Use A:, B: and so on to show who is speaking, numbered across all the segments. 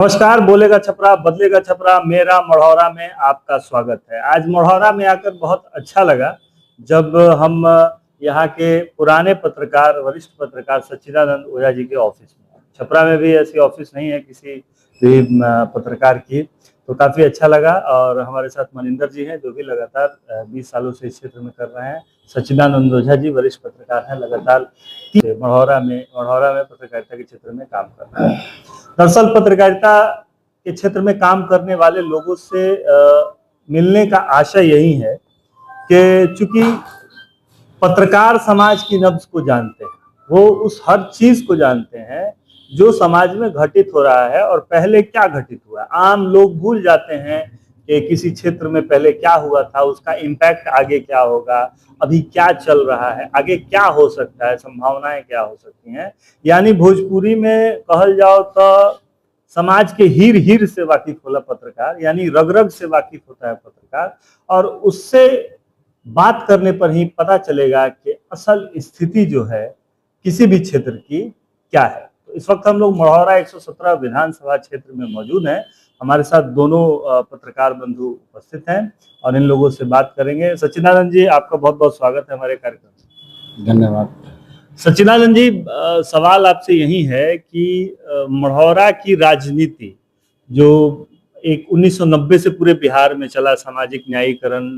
A: नमस्कार। बोलेगा छपरा बदलेगा छपरा, मेरा मढ़ौरा में आपका स्वागत है। आज मढ़ौरा में आकर बहुत अच्छा लगा जब हम यहाँ के पुराने पत्रकार, वरिष्ठ पत्रकार सच्चिदानंद ओझा जी के ऑफिस में। छपरा में भी ऐसी ऑफिस नहीं है किसी भी पत्रकार की, तो काफ़ी अच्छा लगा। और हमारे साथ मनिंदर जी हैं जो भी लगातार 20 सालों से इस क्षेत्र में कर रहे हैं। सच्चिदानंद ओझा जी वरिष्ठ पत्रकार हैं, लगातार मढ़ौरा में पत्रकारिता के क्षेत्र में काम कर रहे हैं। दरअसल पत्रकारिता के क्षेत्र में काम करने वाले लोगों से मिलने का आशय यही है कि चूंकि पत्रकार समाज की नब्ज को जानते हैं, वो उस हर चीज को जानते हैं जो समाज में घटित हो रहा है और पहले क्या घटित हुआ। आम लोग भूल जाते हैं कि किसी क्षेत्र में पहले क्या हुआ था, उसका इम्पैक्ट आगे क्या होगा, अभी क्या चल रहा है, आगे क्या हो सकता है, संभावनाएं क्या हो सकती हैं। यानी भोजपुरी में कहल जाओ तो समाज के हीर हीर से वाकिफ होला पत्रकार, यानी रग रग से वाकिफ होता है पत्रकार। और उससे बात करने पर ही पता चलेगा कि असल स्थिति जो है किसी भी क्षेत्र की क्या है। तो इस वक्त हम लोग मढ़ौरा 117 विधानसभा क्षेत्र में मौजूद हैं। हमारे साथ दोनों पत्रकार बंधु उपस्थित हैं और इन लोगों से बात करेंगे। सच्चिदानंद जी, आपका बहुत बहुत स्वागत है हमारे कार्यक्रम में।
B: धन्यवाद।
A: सच्चिदानंद जी, सवाल आपसे यही है कि मढ़ौरा की राजनीति जो एक 1990 से पूरे बिहार में चला, सामाजिक न्यायीकरण,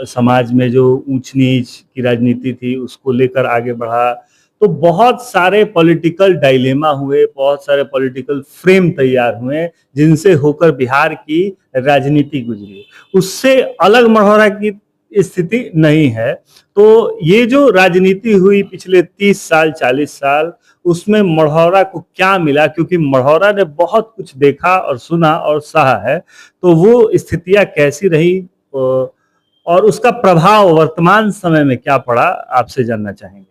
A: समाज में जो ऊंच नीच की राजनीति थी उसको लेकर आगे बढ़ा, तो बहुत सारे पॉलिटिकल डायलेमा हुए, बहुत सारे पॉलिटिकल फ्रेम तैयार हुए जिनसे होकर बिहार की राजनीति गुजरी। उससे अलग मढ़ौरा की स्थिति नहीं है। तो ये जो राजनीति हुई पिछले 30 साल 40 साल, उसमें मढ़ौरा को क्या मिला, क्योंकि मढ़ौरा ने बहुत कुछ देखा और सुना और सहा है, तो वो स्थितियां कैसी रही और उसका प्रभाव वर्तमान समय में क्या पड़ा, आपसे जानना चाहेंगे।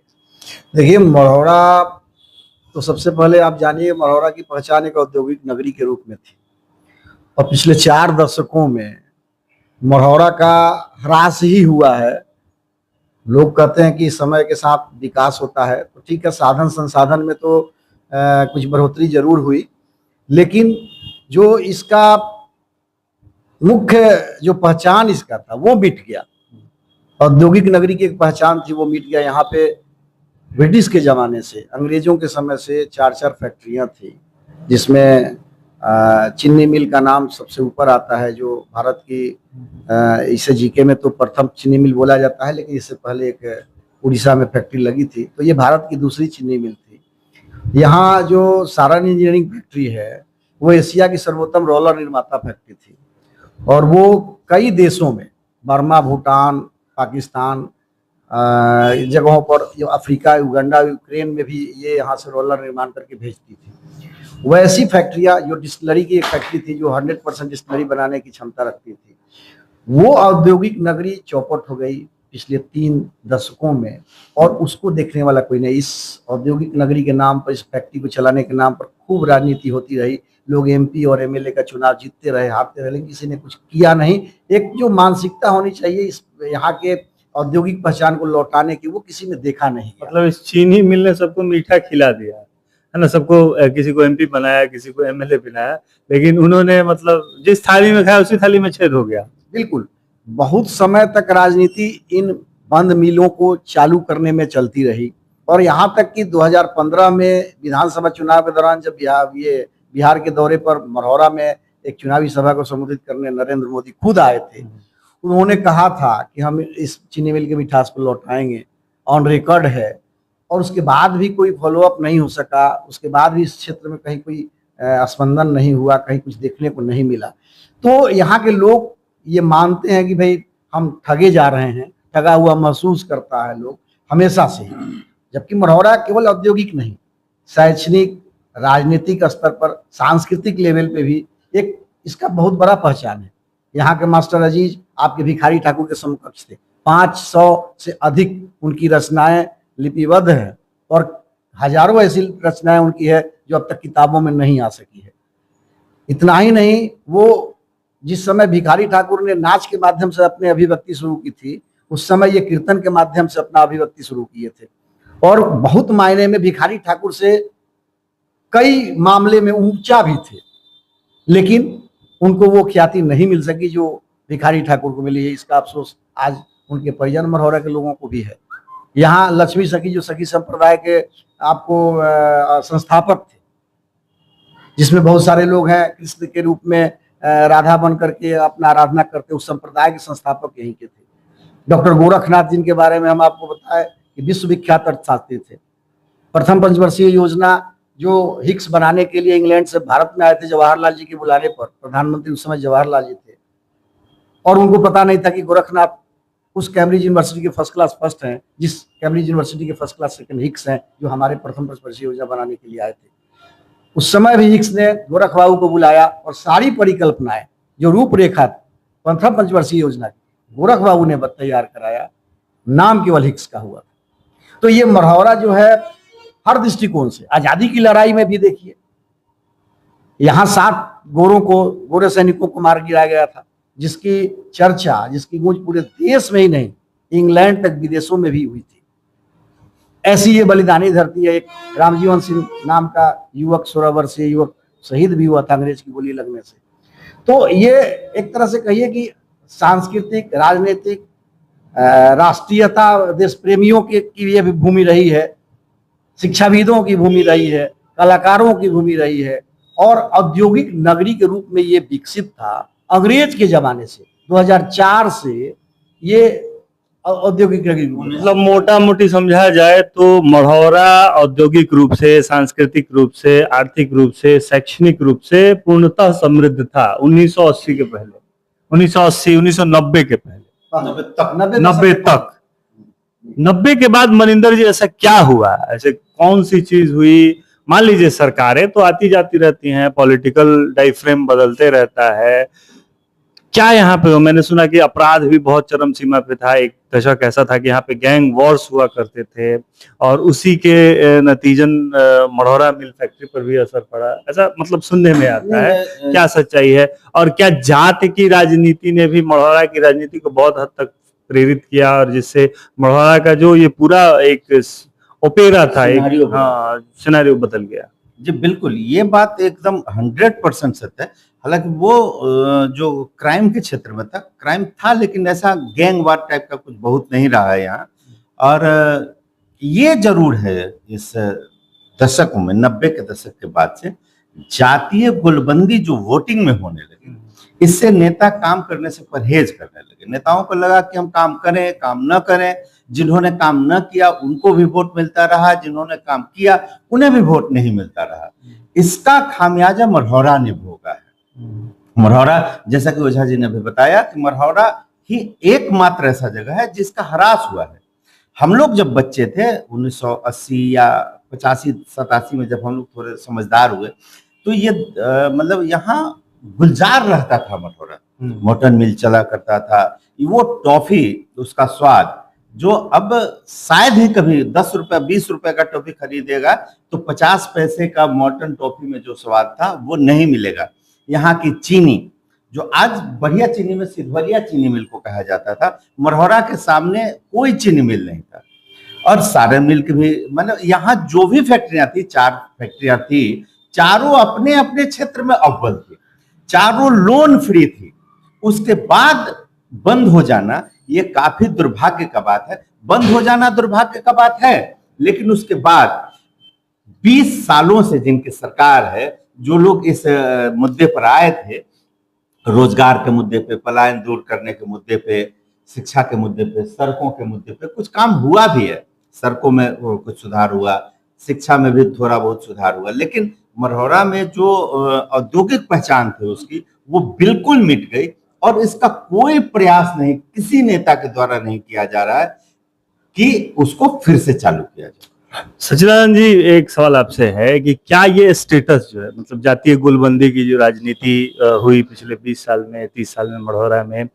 B: देखिए, मढ़ौरा तो सबसे पहले आप जानिए, मढ़ौरा की पहचान एक औद्योगिक नगरी के रूप में थी और पिछले 4 दशकों में मढ़ौरा का ह्रास ही हुआ है। लोग कहते हैं कि समय के साथ विकास होता है, तो ठीक है, साधन संसाधन में तो कुछ बढ़ोतरी जरूर हुई, लेकिन जो इसका मुख्य जो पहचान इसका था वो मिट गया। औद्योगिक नगरी की एक पहचान थी, वो मिट गया। यहाँ पे ब्रिटिश के ज़माने से, अंग्रेजों के समय से 4-4 फैक्ट्रियाँ थी, जिसमें चीनी मिल का नाम सबसे ऊपर आता है, जो भारत की इसे जीके में तो प्रथम चीनी मिल बोला जाता है, लेकिन इससे पहले एक उड़ीसा में फैक्ट्री लगी थी, तो ये भारत की दूसरी चीनी मिल थी। यहाँ जो सारण इंजीनियरिंग फैक्ट्री है वो एशिया की सर्वोत्तम रोलर निर्माता फैक्ट्री थी और वो कई देशों में, बर्मा, भूटान, पाकिस्तान जगहों पर, अफ्रीका, युगांडा, यूक्रेन में भी ये यहाँ से रोलर निर्माण करके भेजती थी। वैसी फैक्ट्रियाँ, जो डिस्टिलरी की एक फैक्ट्री थी जो 100% डिस्टिलरी बनाने की क्षमता रखती थी, वो औद्योगिक नगरी चौपट हो गई पिछले 3 दशकों में, और उसको देखने वाला कोई नहीं। इस औद्योगिक नगरी के नाम पर, इस फैक्ट्री को चलाने के नाम पर खूब राजनीति होती रही। लोग एमपी और एमएलए का चुनाव जीतते रहे, हारते रहे, लेकिन किसी ने कुछ किया नहीं। एक जो मानसिकता होनी चाहिए इस यहाँ के औद्योगिक पहचान को लौटाने की, वो किसी ने देखा नहीं।
A: मतलब इस चीनी मिल ने सबको मीठा खिला दिया है ना, सबको, किसी को एमपी बनाया, किसी को एमएलए बनाया, लेकिन उन्होंने मतलब जिस थाली में खाया उसी थाली में छेद हो गया।
B: बिल्कुल, बहुत समय तक राजनीति इन बंद मिलों को चालू करने में चलती रही, और यहाँ तक कि 2015 में विधानसभा चुनाव के दौरान जब बिहार के दौरे पर मढ़ौरा में एक चुनावी सभा को संबोधित करने नरेंद्र मोदी खुद आए थे। उन्होंने कहा था कि हम इस चीनी मिल के मिठास को लौटाएंगे, ऑन रिकॉर्ड है, और उसके बाद भी कोई फॉलोअप नहीं हो सका। उसके बाद भी इस क्षेत्र में कहीं कोई स्पंदन नहीं हुआ, कहीं कुछ देखने को नहीं मिला। तो यहाँ के लोग ये मानते हैं कि भाई हम ठगे जा रहे हैं, ठगा हुआ महसूस करता है लोग हमेशा से ही। जबकि मढ़ौरा केवल औद्योगिक नहीं, शैक्षणिक, राजनीतिक स्तर पर, सांस्कृतिक लेवल पे भी एक इसका बहुत बड़ा पहचान है। यहाँ के मास्टर अजीज आपके भिखारी ठाकुर के समकक्ष थे। 500 से अधिक उनकी रचनाएं लिपिबद्ध हैं और हजारों ऐसी रचनाएं उनकी है जो अब तक किताबों में नहीं आ सकी है। इतना ही नहीं, वो जिस समय भिखारी ठाकुर ने नाच के माध्यम से अपनी अभिव्यक्ति शुरू की थी, उस समय ये कीर्तन के माध्यम से अपना अभिव्यक्ति शुरू किए थे। और बहुत मायने में भिखारी ठाकुर से कई मामले में ऊंचा भी थे, लेकिन उनको वो ख्याति नहीं मिल सकी जो भिखारी ठाकुर को मिली है। इसका अफसोस आज उनके परिजन मढ़ौरा के लोगों को भी है। यहाँ लक्ष्मी सखी जो सखी संप्रदाय के आपको संस्थापक थे, जिसमें बहुत सारे लोग हैं कृष्ण के रूप में राधा बन करके अपना आराधना करते, उस संप्रदाय के संस्थापक यहीं के थे। डॉक्टर गोरखनाथ जिनके बारे में हम आपको बताएं कि विश्वविख्यात अर्थशास्त्री थे। प्रथम पंचवर्षीय योजना जो हिक्स बनाने के लिए इंग्लैंड से भारत में आए थे जवाहरलाल जी के बुलाने पर, प्रधानमंत्री उस समय जवाहरलाल जी थे, और उनको पता नहीं था कि गोरखनाथ उस कैम्ब्रिज यूनिवर्सिटी के फर्स्ट क्लास फर्स्ट हैं, जिस कैम्ब्रिज यूनिवर्सिटी के फर्स्ट क्लास सेकंड हिक्स हैं, जो हमारे प्रथम पंचवर्षीय योजना बनाने के लिए आए थे। उस समय भी हिक्स ने गोरख बाबू को बुलाया और सारी परिकल्पनाएं जो रूपरेखा प्रथम पंचवर्षीय योजना की गोरख बाबू ने तैयार कराया, नाम केवल हिक्स का हुआ था। तो ये मढ़ौरा जो है हर दृष्टिकोण से, आजादी की लड़ाई में भी देखिए, यहाँ 7 गोरे सैनिकों को मार गिराया गया था, जिसकी चर्चा, जिसकी गूंज पूरे देश में ही नहीं, इंग्लैंड तक विदेशों में भी हुई थी। ऐसी ये बलिदानी धरती है। एक रामजीवन सिंह नाम का युवक, 16 वर्षीय युवक शहीद भी हुआ था अंग्रेज की गोली लगने से। तो ये एक तरह से कहिए कि सांस्कृतिक, राजनीतिक, राष्ट्रीयता, देश प्रेमियों की ये भी भूमि रही है, शिक्षाविदों की भूमि रही है, कलाकारों की भूमि रही है, और औद्योगिक नगरी के रूप में ये विकसित था अंग्रेज के जमाने से। 2004 से ये औद्योगिक नगरी,
A: मतलब मोटा मोटी समझा जाए तो मढ़ौरा औद्योगिक रूप से, सांस्कृतिक रूप से, आर्थिक रूप से, शैक्षणिक रूप से पूर्णतः समृद्ध था 1980 के पहले, 1980 1990 के पहले, 90 के बाद मनिंदर जी ऐसा क्या हुआ, ऐसे कौन सी चीज हुई? मान लीजिए सरकारें तो आती जाती रहती हैं, पॉलिटिकल डाइफ्रेम बदलते रहता है, क्या यहाँ पे? मैंने सुना कि अपराध भी बहुत चरम सीमा पे था। एक दशक ऐसा था कि यहाँ पे गैंग वॉर्स हुआ करते थे, और उसी के नतीजन मढ़ौरा मिल फैक्ट्री पर भी असर पड़ा, ऐसा मतलब सुनने में आता है। क्या सच्चाई है? और क्या जाति की राजनीति ने भी मढ़ौरा की राजनीति को बहुत हद तक प्रेरित किया, और जिससे मढ़ौरा का जो ये पूरा एक ओपेरा था, एक सिनेरियो बदल गया?
C: जी बिल्कुल, ये बात एकदम 100% सत्य है। हालांकि वो जो क्राइम के क्षेत्र में था, क्राइम था, लेकिन ऐसा गैंग वार टाइप का कुछ बहुत नहीं रहा है यहाँ। और ये जरूर है इस दशक में, 90 के दशक के बाद से जातीय गुलबंदी जो वोटिंग में होने लगी, इससे नेता काम करने से परहेज करने लगे। नेताओं को लगा कि हम काम करें, काम न करें, जिन्होंने काम न किया उनको भी वोट मिलता रहा, जिन्होंने काम किया उन्हें भी वोट नहीं मिलता रहा। इसका खामियाजा मढ़ौरा ने भोगा है। मढ़ौरा, जैसा कि ओझा जी ने भी बताया, कि मढ़ौरा ही एकमात्र ऐसा जगह है जिसका ह्रास हुआ है। हम लोग जब बच्चे थे 1980 या 85-87 में, जब हम लोग थोड़े समझदार हुए, तो ये मतलब यहाँ गुलजार रहता था मढ़ौरा। मॉर्टन मिल चला करता था, वो टॉफी, उसका स्वाद जो अब शायद ही कभी 10 रुपए 20 रुपए का टॉफी खरीदेगा तो 50 पैसे का मॉर्टन टॉफी में जो स्वाद था वो नहीं मिलेगा। यहाँ की चीनी, जो आज बढ़िया चीनी में सिद्धवरिया चीनी मिल को कहा जाता था, मढ़ौरा के सामने कोई चीनी मिल नहीं था। और सारण मिल की भी, मतलब यहाँ जो भी फैक्ट्रियां थी, 4 फैक्ट्रियां थी, चारों अपने अपने क्षेत्र में अव्वल थी, चारों लोन फ्री थी। उसके बाद बंद हो जाना ये काफी दुर्भाग्य का बात है। बंद हो जाना दुर्भाग्य का बात है, लेकिन उसके बाद 20 सालों से जिनकी सरकार है, जो लोग इस मुद्दे पर आए थे, रोजगार के मुद्दे पे, पलायन दूर करने के मुद्दे पे, शिक्षा के मुद्दे पे, सड़कों के मुद्दे पे कुछ काम हुआ भी है। सड़कों में कुछ सुधार हुआ, शिक्षा में भी थोड़ा बहुत सुधार हुआ, लेकिन मढ़ौरा में जो औद्योगिक पहचान थी उसकी, वो बिल्कुल मिट गई। और इसका कोई प्रयास नहीं, किसी नेता के द्वारा नहीं किया जा रहा है कि उसको फिर से चालू किया जाए।
A: सच्चिदानंद जी, एक सवाल आपसे है कि क्या ये स्टेटस जो है, मतलब जातीय गुलबंदी की जो राजनीति हुई पिछले 20 साल में, 30 साल में मढ़ौरा में,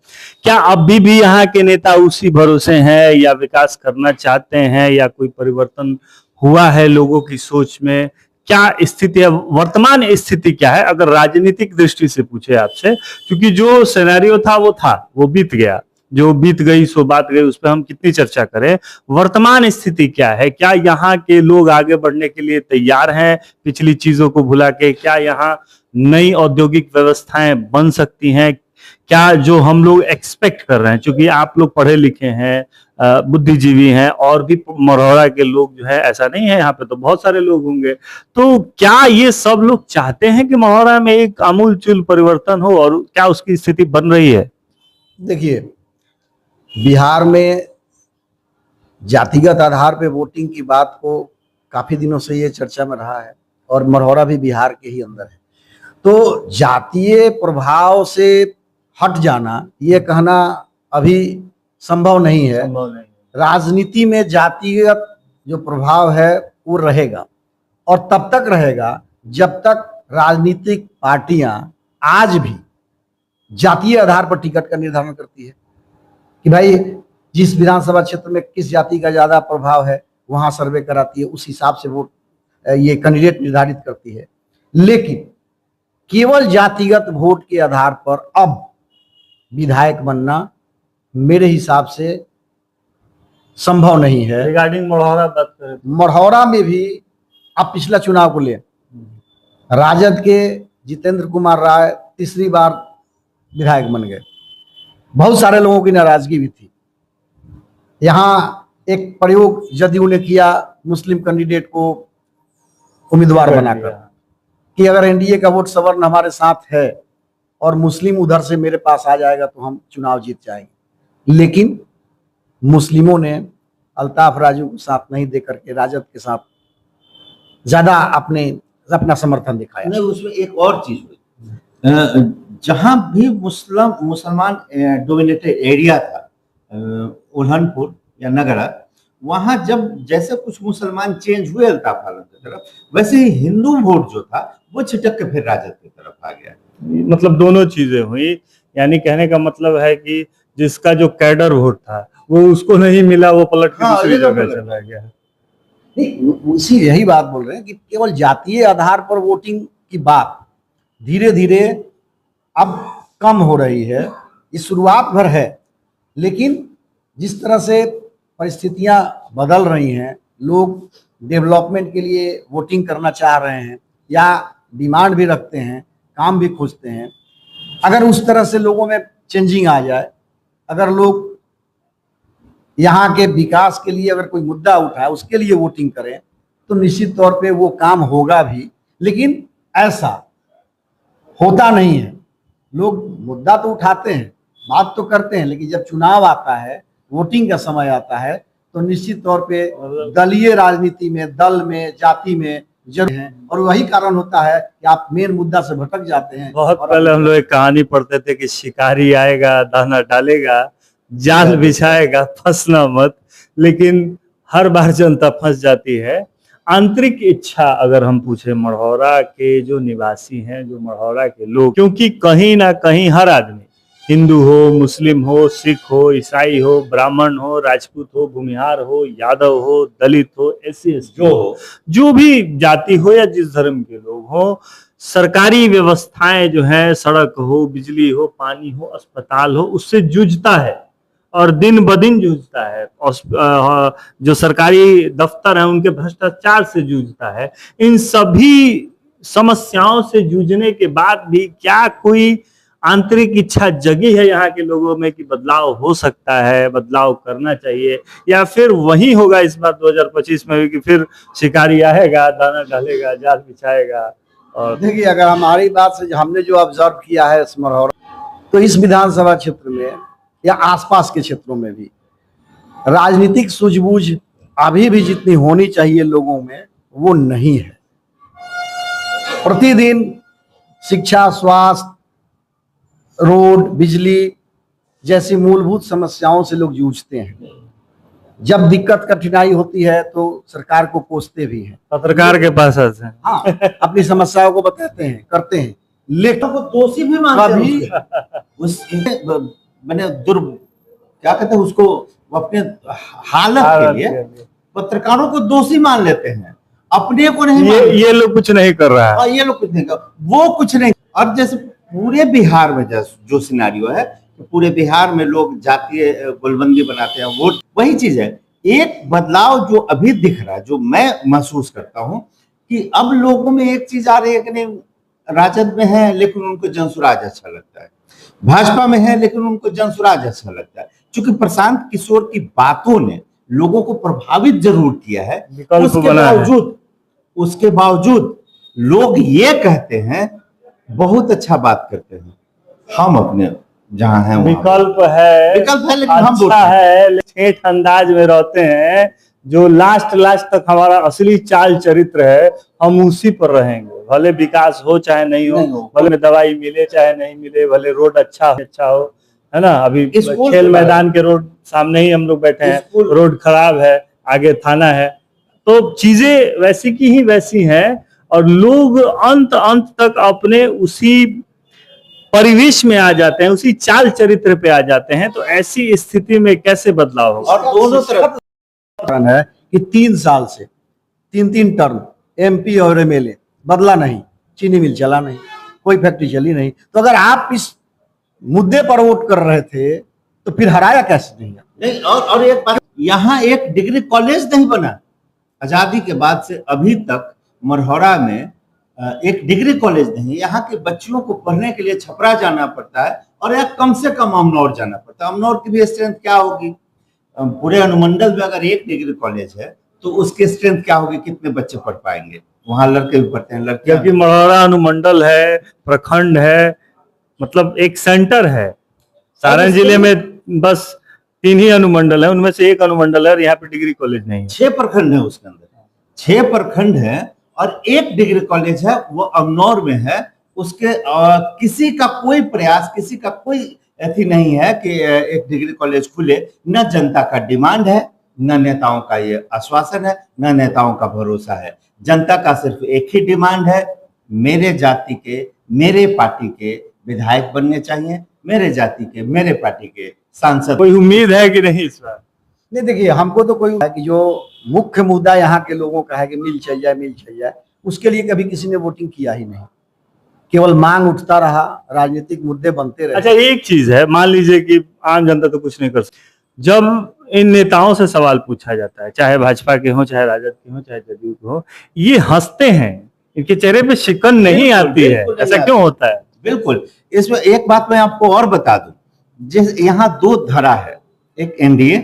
A: क्या अभी भी यहाँ के नेता उसी भरोसे हैं, या विकास करना चाहते हैं, या कोई परिवर्तन हुआ है लोगों की सोच में? क्या स्थिति है, वर्तमान स्थिति क्या है, अगर राजनीतिक दृष्टि से पूछे आपसे? क्योंकि जो सिनेरियो था वो बीत गया, जो बीत गई सो बात गई, उस पर हम कितनी चर्चा करें। वर्तमान स्थिति क्या है? क्या यहाँ के लोग आगे बढ़ने के लिए तैयार हैं पिछली चीजों को भुला के? क्या यहाँ नई औद्योगिक व्यवस्थाएं बन सकती हैं? क्या जो हम लोग एक्सपेक्ट कर रहे हैं, क्योंकि आप लोग पढ़े लिखे हैं, बुद्धिजीवी हैं, और भी मरौरा के लोग जो है, ऐसा नहीं है, यहाँ पे तो बहुत सारे लोग होंगे, तो क्या ये सब लोग चाहते हैं कि मरौरा में एक आमूलचूल परिवर्तन हो, और क्या उसकी स्थिति बन रही है?
B: देखिए, बिहार में जातिगत आधार पे वोटिंग की बात को काफी दिनों से ये चर्चा में रहा है, और मरौरा भी बिहार के ही अंदर है। तो जातीय प्रभाव से हट जाना, ये कहना अभी संभव नहीं है। राजनीति में जातिगत जो प्रभाव है वो रहेगा, और तब तक रहेगा जब तक राजनीतिक पार्टियां आज भी जातीय आधार पर टिकट का निर्धारण करती है कि भाई जिस विधानसभा क्षेत्र में किस जाति का ज्यादा प्रभाव है वहां सर्वे कराती है, उस हिसाब से वोट ये कैंडिडेट निर्धारित करती है। लेकिन केवल जातिगत वोट के आधार पर अब विधायक बनना मेरे हिसाब से संभव नहीं है।
A: रिगार्डिंग मढ़ौरा बात करें,
B: मढ़ौरा में भी अब पिछला चुनाव को ले, राजद के जितेंद्र कुमार राय तीसरी बार विधायक बन गए। बहुत सारे लोगों की नाराजगी भी थी। यहाँ एक प्रयोग जदयू ने किया मुस्लिम कैंडिडेट को उम्मीदवार बनाकर कि अगर एनडीए का वोट सवर्ण हमारे साथ है और मुस्लिम उधर से मेरे पास आ जाएगा तो हम चुनाव जीत जाएंगे। लेकिन मुस्लिमों ने अल्ताफ राजू को साथ नहीं देकर के राजद के साथ ज्यादा अपना समर्थन दिखाया।
C: नहीं, उसमें एक और चीज हुई, जहां भी मुसलमान डोमिनेटेड एरिया था, उल्हनपुर या नगरा, वहां जब जैसे कुछ मुसलमान चेंज हुए अल्ताफ आलम की तरफ, वैसे ही हिंदू वोट जो था वो छिटक के फिर राजद की तरफ आ गया।
A: मतलब दोनों चीजें हुई, यानी कहने का मतलब है कि जिसका जो कैडर वोट था वो उसको नहीं मिला, वो पलट के दूसरी जगह चला गया।
B: नहीं, उसी यही बात बोल रहे हैं कि केवल जातीय आधार पर वोटिंग की बात धीरे धीरे अब कम हो रही है। ये शुरुआत भर है, लेकिन जिस तरह से परिस्थितियां बदल रही हैं, लोग डेवलपमेंट के लिए वोटिंग करना चाह रहे हैं या डिमांड भी रखते हैं, काम भी खोजते हैं। अगर उस तरह से लोगों में चेंजिंग आ जाए, अगर लोग यहाँ के विकास के लिए अगर कोई मुद्दा उठाए उसके लिए वोटिंग करें, तो निश्चित तौर पे वो काम होगा भी। लेकिन ऐसा होता नहीं है। लोग मुद्दा तो उठाते हैं, बात तो करते हैं, लेकिन जब चुनाव आता है, वोटिंग का समय आता है, तो निश्चित तौर पे दलीय राजनीति में, दल में, जाति में जरूर है, और वही कारण होता है कि आप मेन मुद्दा से भटक जाते हैं।
A: बहुत पहले हम लोग एक कहानी पढ़ते थे कि शिकारी आएगा, दाना डालेगा, जाल बिछाएगा, फंसना मत, लेकिन हर बार जनता फंस जाती है। आंतरिक इच्छा अगर हम पूछे मढ़ौरा के जो निवासी हैं, जो मढ़ौरा के लोग, क्योंकि कहीं ना कहीं हर आदमी, हिंदू हो, मुस्लिम हो, सिख हो, ईसाई हो, ब्राह्मण हो, राजपूत हो, भूमिहार हो, यादव हो, दलित हो, एससी जो हो, जो भी जाति हो या जिस धर्म के लोग हो, सरकारी व्यवस्थाएं जो है, सड़क हो, बिजली हो, पानी हो, अस्पताल हो, उससे जूझता है और दिन ब दिन जूझता है। और जो सरकारी दफ्तर है उनके भ्रष्टाचार से जूझता है। इन सभी समस्याओं से जूझने के बाद भी क्या कोई आंतरिक इच्छा जगी है यहाँ के लोगों में कि बदलाव हो सकता है, बदलाव करना चाहिए, या फिर वही होगा इस बार 2025 में भी कि फिर शिकारी आएगा, दाना डालेगा, जाल बिछाएगा? और
B: देखिए, अगर हमारी बात से हमने जो ऑब्जर्व किया है इस मढ़ौरा, तो इस विधानसभा क्षेत्र में या आसपास के क्षेत्रों में भी राजनीतिक सूझबूझ अभी भी जितनी होनी चाहिए लोगों में वो नहीं है। प्रतिदिन शिक्षा, स्वास्थ्य, रोड, बिजली जैसी मूलभूत समस्याओं से लोग जूझते हैं। जब दिक्कत कठिनाई होती है तो सरकार को कोसते भी हैं,
A: पत्रकार के पास आते हैं,
B: हाँ, अपनी समस्याओं को बताते हैं, करते हैं, लेकिन
C: वो दोषी भी मानते हैं। मैंने क्या कहते हैं उसको, अपने हालत के लिए पत्रकारों को दोषी मान लेते हैं, अपने को नहीं।
A: ये लोग कुछ नहीं कर रहा है,
C: ये लोग कुछ नहीं कर, वो कुछ नहीं। और जैसे पूरे बिहार में जो सिनेरियो है पूरे बिहार में लोग जातीय गोलबंदी बनाते हैं, वोट वही चीज है। एक बदलाव जो अभी दिख रहा है, जो मैं महसूस करता हूं कि अब लोगों में एक चीज आ रही है कि नहीं, राजद में है लेकिन उनको जनसुराज अच्छा लगता है, भाजपा में है लेकिन उनको जनसुराज अच्छा लगता है। क्योंकि प्रशांत किशोर की बातों ने लोगों को प्रभावित जरूर किया है, उसके बावजूद लोग ये कहते हैं, बहुत अच्छा बात करते हैं, हम अपने जहां हैं
A: विकल्प है
C: लेकिन हम
A: अच्छा है, ठेठ अंदाज में रहते हैं, जो लास्ट तक हमारा असली चाल चरित्र है, हम उसी पर रहेंगे। भले विकास हो चाहे नहीं हो, भले दवाई मिले चाहे नहीं मिले, भले रोड अच्छा हो, है ना। अभी खेल मैदान के रोड सामने ही हम लोग बैठे हैं, रोड खराब है, आगे थाना है, तो चीजें वैसी की ही वैसी हैं, और लोग अंत तक अपने उसी परिवेश में आ जाते हैं, उसी चाल चरित्र पे आ जाते हैं। तो ऐसी स्थिति में कैसे बदलाव होगा?
C: और दोनों तरफ
B: है कि 3 साल से 3 टर्म MP और MLA बदला नहीं, चीनी मिल चला नहीं, कोई फैक्ट्री चली नहीं। तो अगर आप इस मुद्दे पर वोट कर रहे थे तो फिर हराया कैसे नहीं?
C: और एक बात, यहाँ एक डिग्री कॉलेज नहीं बना आजादी के बाद से अभी तक। मढ़ौरा में एक डिग्री कॉलेज नहीं, यहाँ के बच्चियों को पढ़ने के लिए छपरा जाना पड़ता है, और या कम से कम अमनौर जाना पड़ता है। अमनौर की भी स्ट्रेंथ क्या होगी? पूरे अनुमंडल में अगर एक डिग्री कॉलेज है तो उसकी स्ट्रेंथ क्या होगी, कितने बच्चे पढ़ पाएंगे? वहां लड़के भी पढ़ते हैं, लड़कियां।
A: क्योंकि मढ़ौरा अनुमंडल है, प्रखंड है, मतलब एक सेंटर है। सारण जिले में बस 3 ही अनुमंडल है, उनमें से एक अनुमंडल है और यहाँ पे डिग्री कॉलेज नहीं है।
C: 6 प्रखंड है उसके अंदर, 6 प्रखंड है और एक डिग्री कॉलेज है, वो अमनौर में है। उसके किसी का कोई प्रयास, किसी का कोई ऐसी नहीं है कि एक डिग्री कॉलेज खुले। न जनता का डिमांड है, न नेताओं का ये आश्वासन है, न नेताओं का भरोसा है। जनता का सिर्फ एक ही डिमांड है, मेरे जाति के, मेरे पार्टी के विधायक बनने चाहिए, मेरे जाति के, मेरे पार्टी के सांसद।
A: कोई उम्मीद है कि नहीं इस बार?
B: नहीं, देखिए, हमको तो कोई है कि जो मुख्य मुद्दा यहाँ के लोगों का है कि मिल चाहिए, उसके लिए कभी किसी ने वोटिंग किया ही नहीं। केवल मांग उठता रहा, राजनीतिक मुद्दे बनते रहे।
A: अच्छा, एक चीज है, मान लीजिए कि आम जनता तो कुछ नहीं कर सकती, जब इन नेताओं से सवाल पूछा जाता है, चाहे भाजपा के हो, चाहे राजद के हो, चाहे जदयू के हो, ये हंसते हैं, इनके चेहरे पे शिकन नहीं आती है। ऐसा क्यों होता है?
C: बिल्कुल, इसमें एक बात मैं आपको और बता दूं, जिस यहाँ 2 धड़ा है, एक एनडीए,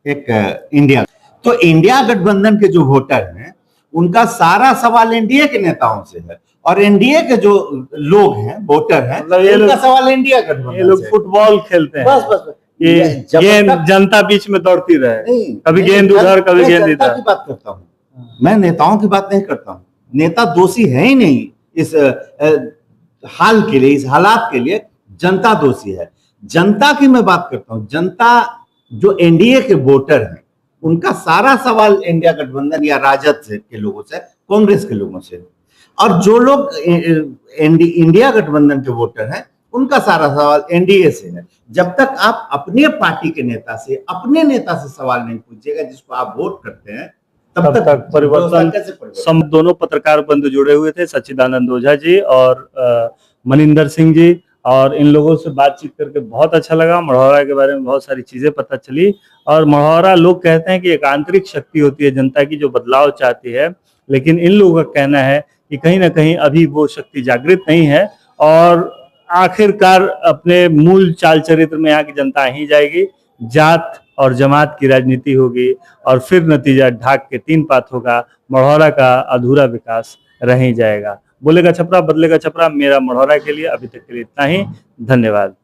C: एक इंडिया। तो इंडिया गठबंधन के जो वोटर हैं, उनका सारा सवाल एनडीए के नेताओं से है, और एनडीए के जो लोग हैं, वोटर हैं, उनका सवाल इंडिया गठबंधन।
A: ये लोग फुटबॉल खेलते हैं,
C: बस
A: ये गेंद जनता बीच में दौड़ती रहे, कभी गेंद उधर, कभी गेंद इधर।
C: की बात करता हूँ मैं, नेताओं की बात नहीं करता हूँ। नेता दोषी है ही नहीं इस हाल के लिए, इस हालात के लिए जनता दोषी है। जनता की मैं बात करता हूँ। जनता जो एनडीए के वोटर हैं, उनका सारा सवाल इंडिया गठबंधन या राजद से के लोगों से, कांग्रेस के लोगों से। और जो लोग इंडिया गठबंधन के वोटर हैं, उनका सारा सवाल एनडीए से है। जब तक आप अपने पार्टी के नेता से, अपने नेता से सवाल नहीं पूछिएगा जिसको आप वोट करते हैं, तब तक
A: परिवर्तन कैसे? सम दोनों पत्रकार बंधु जुड़े हुए थे, सच्चिदानंद ओझा जी और मनिंदर सिंह जी, और इन लोगों से बातचीत करके बहुत अच्छा लगा। मढ़ौरा के बारे में बहुत सारी चीजें पता चली, और मढ़ौरा, लोग कहते हैं कि एक आंतरिक शक्ति होती है जनता की जो बदलाव चाहती है, लेकिन इन लोगों का कहना है कि कहीं ना कहीं अभी वो शक्ति जागृत नहीं है, और आखिरकार अपने मूल चाल चरित्र में यहाँ की जनता ही जाएगी। जात और जमात की राजनीति होगी, और फिर नतीजा ढाक के 3 पात होगा। मढ़ौरा का अधूरा विकास रह ही जाएगा। बोलेगा छपरा, बदलेगा छपरा। मेरा मढ़ौरा के लिए अभी तक के लिए इतना ही। धन्यवाद।